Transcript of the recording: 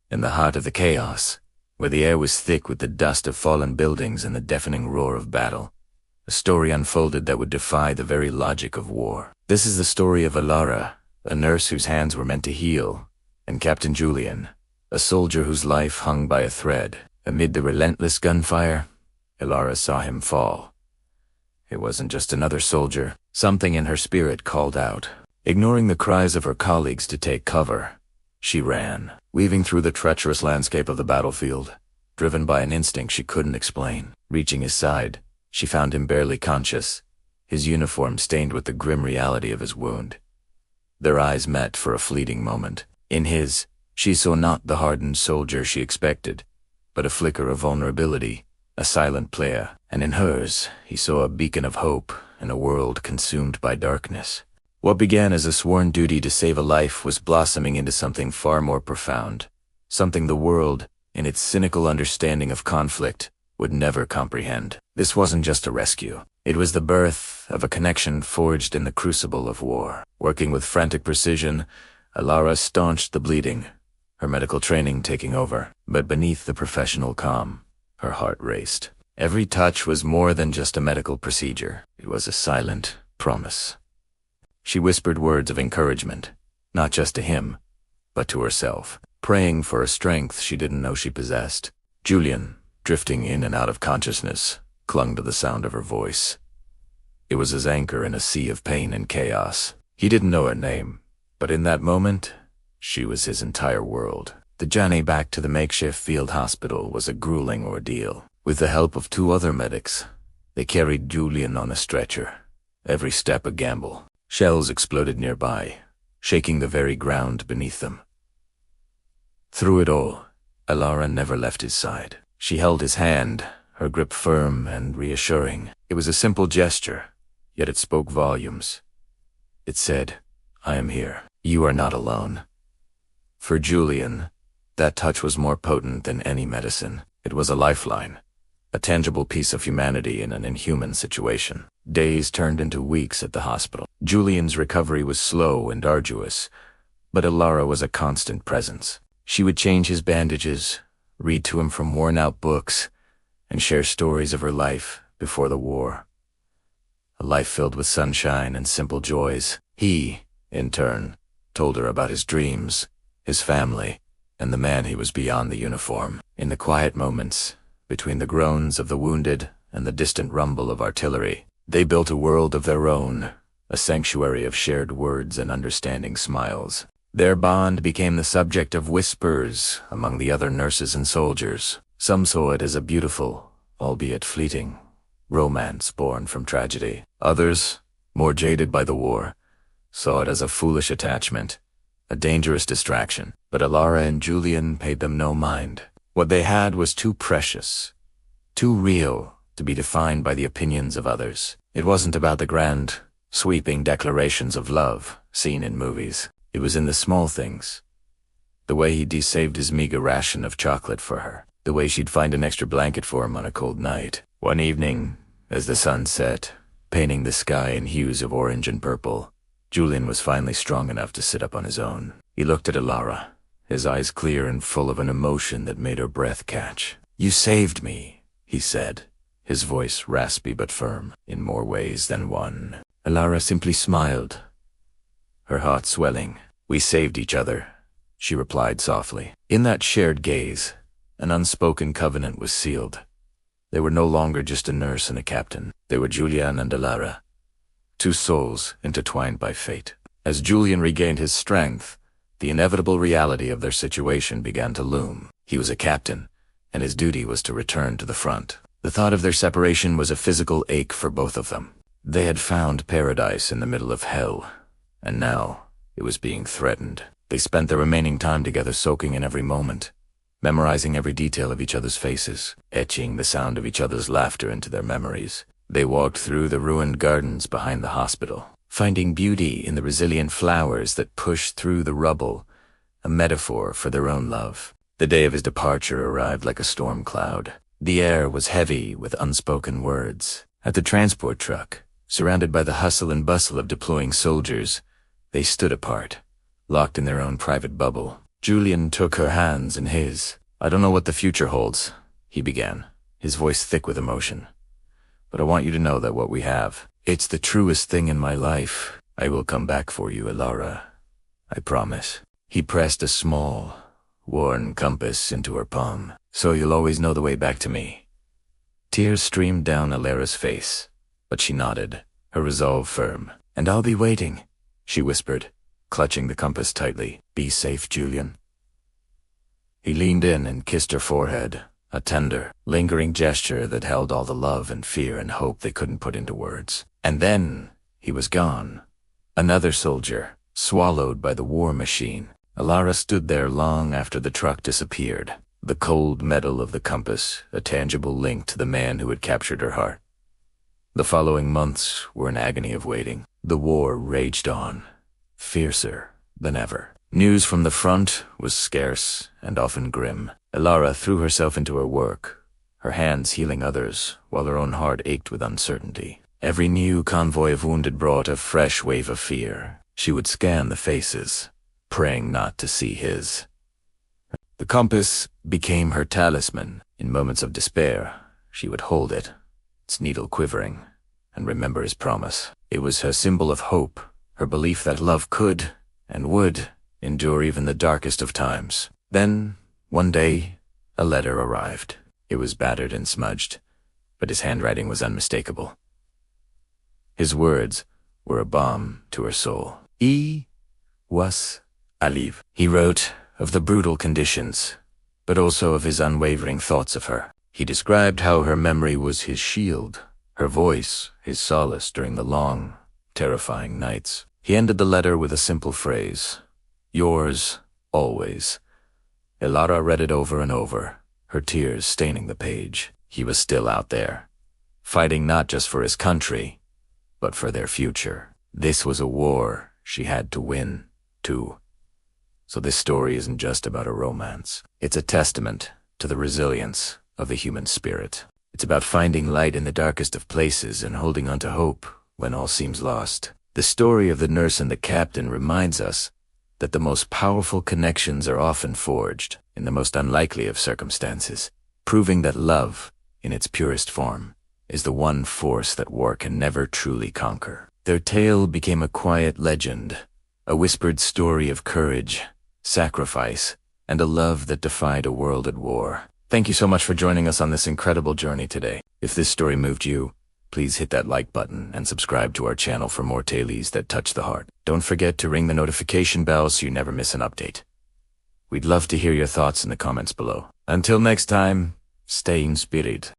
In the heart of the chaos, where the air was thick with the dust of fallen buildings and the deafening roar of battle, a story unfolded that would defy the very logic of war. This is the story of Alara, a nurse whose hands were meant to heal, and Captain Julian, a soldier whose life hung by a thread. Amid the relentless gunfire, Alara saw him fall. It wasn't just another soldier. Something in her spirit called out. Ignoring the cries of her colleagues to take cover, she ran, weaving through the treacherous landscape of the battlefield, driven by an instinct she couldn't explain. Reaching his side, she found him barely conscious, his uniform stained with the grim reality of his wound. Their eyes met for a fleeting moment. In his, she saw not the hardened soldier she expected, but a flicker of vulnerability, a silent player. And in hers, he saw a beacon of hope in a world consumed by darkness. What began as a sworn duty to save a life was blossoming into something far more profound, something the world, in its cynical understanding of conflict, would never comprehend. This wasn't just a rescue. It was the birth of a connection forged in the crucible of war. Working with frantic precision, Alara staunched the bleeding, her medical training taking over. But beneath the professional calm, her heart raced. Every touch was more than just a medical procedure. It was a silent promise. She whispered words of encouragement, not just to him, but to herself, praying for a strength she didn't know she possessed. Julian, drifting in and out of consciousness, clung to the sound of her voice. It was his anchor in a sea of pain and chaos. He didn't know her name, but in that moment, she was his entire world. The journey back to the makeshift field hospital was a grueling ordeal. With the help of 2 other medics, they carried Julian on a stretcher, every step a gamble. Shells exploded nearby, shaking the very ground beneath them. Through it all, Alara never left his side. She held his hand, her grip firm and reassuring. It was a simple gesture, yet it spoke volumes. It said, "I am here. You are not alone." For Julian, that touch was more potent than any medicine. It was a lifeline, a tangible piece of humanity in an inhuman situation. Days turned into weeks at the hospital. Julian's recovery was slow and arduous, but Alara was a constant presence. She would change his bandages, read to him from worn-out books, and share stories of her life before the war. A life filled with sunshine and simple joys. He, in turn, told her about his dreams, his family, and the man he was beyond the uniform. In the quiet moments, between the groans of the wounded and the distant rumble of artillery, they built a world of their own, a sanctuary of shared words and understanding smiles. Their bond became the subject of whispers among the other nurses and soldiers. Some saw it as a beautiful, albeit fleeting, romance born from tragedy. Others, more jaded by the war, saw it as a foolish attachment, a dangerous distraction. But Alara and Julian paid them no mind. What they had was too precious, too real, to be defined by the opinions of others. It wasn't about the grand, sweeping declarations of love seen in movies. It was in the small things. The way he'd desaved his meager ration of chocolate for her. The way she'd find an extra blanket for him on a cold night. One evening, as the sun set, painting the sky in hues of orange and purple, Julian was finally strong enough to sit up on his own. He looked at Alara, his eyes clear and full of an emotion that made her breath catch. "You saved me," he said, his voice raspy but firm, in more ways than one. Alara simply smiled, her heart swelling. "We saved each other," she replied softly. In that shared gaze, an unspoken covenant was sealed. They were no longer just a nurse and a captain. They were Julian and Alara, 2 souls intertwined by fate. As Julian regained his strength, the inevitable reality of their situation began to loom. He was a captain, and his duty was to return to the front. The thought of their separation was a physical ache for both of them. They had found paradise in the middle of hell, and now it was being threatened. They spent the remaining time together soaking in every moment, memorizing every detail of each other's faces, etching the sound of each other's laughter into their memories. They walked through the ruined gardens behind the hospital, finding beauty in the resilient flowers that pushed through the rubble, a metaphor for their own love. The day of his departure arrived like a storm cloud. The air was heavy with unspoken words. At the transport truck, surrounded by the hustle and bustle of deploying soldiers, they stood apart, locked in their own private bubble. Julian took her hands in his. "I don't know what the future holds," he began, his voice thick with emotion. "But I want you to know that what we have, it's the truest thing in my life. I will come back for you, Elara. I promise." He pressed a small, worn compass into her palm. "So you'll always know the way back to me." Tears streamed down Elara's face, but she nodded, her resolve firm. "And I'll be waiting," she whispered, clutching the compass tightly. "Be safe, Julian." He leaned in and kissed her forehead, a tender, lingering gesture that held all the love and fear and hope they couldn't put into words. And then he was gone. Another soldier, swallowed by the war machine. Elara stood there long after the truck disappeared, the cold metal of the compass, a tangible link to the man who had captured her heart. The following months were an agony of waiting. The war raged on, fiercer than ever. News from the front was scarce and often grim. Elara threw herself into her work, her hands healing others, while her own heart ached with uncertainty. Every new convoy of wounded brought a fresh wave of fear. She would scan the faces, praying not to see his. The compass became her talisman. In moments of despair, she would hold it, its needle quivering, and remember his promise. It was her symbol of hope, her belief that love could and would endure even the darkest of times. Then, one day, a letter arrived. It was battered and smudged, but his handwriting was unmistakable. His words were a balm to her soul. Was Aliv. He wrote of the brutal conditions, but also of his unwavering thoughts of her. He described how her memory was his shield, her voice his solace during the long, terrifying nights. He ended the letter with a simple phrase, "Yours, always." Elara read it over and over, her tears staining the page. He was still out there, fighting not just for his country, but for their future. This was a war she had to win, too. So this story isn't just about a romance. It's a testament to the resilience of the human spirit. It's about finding light in the darkest of places and holding on to hope when all seems lost. The story of the nurse and the captain reminds us that the most powerful connections are often forged in the most unlikely of circumstances, proving that love, in its purest form, is the one force that war can never truly conquer. Their tale became a quiet legend, a whispered story of courage, sacrifice, and a love that defied a world at war. Thank you so much for joining us on this incredible journey today. If this story moved you, please hit that like button and subscribe to our channel for more tales that touch the heart. Don't forget to ring the notification bell so you never miss an update. We'd love to hear your thoughts in the comments below. Until next time, stay in spirit.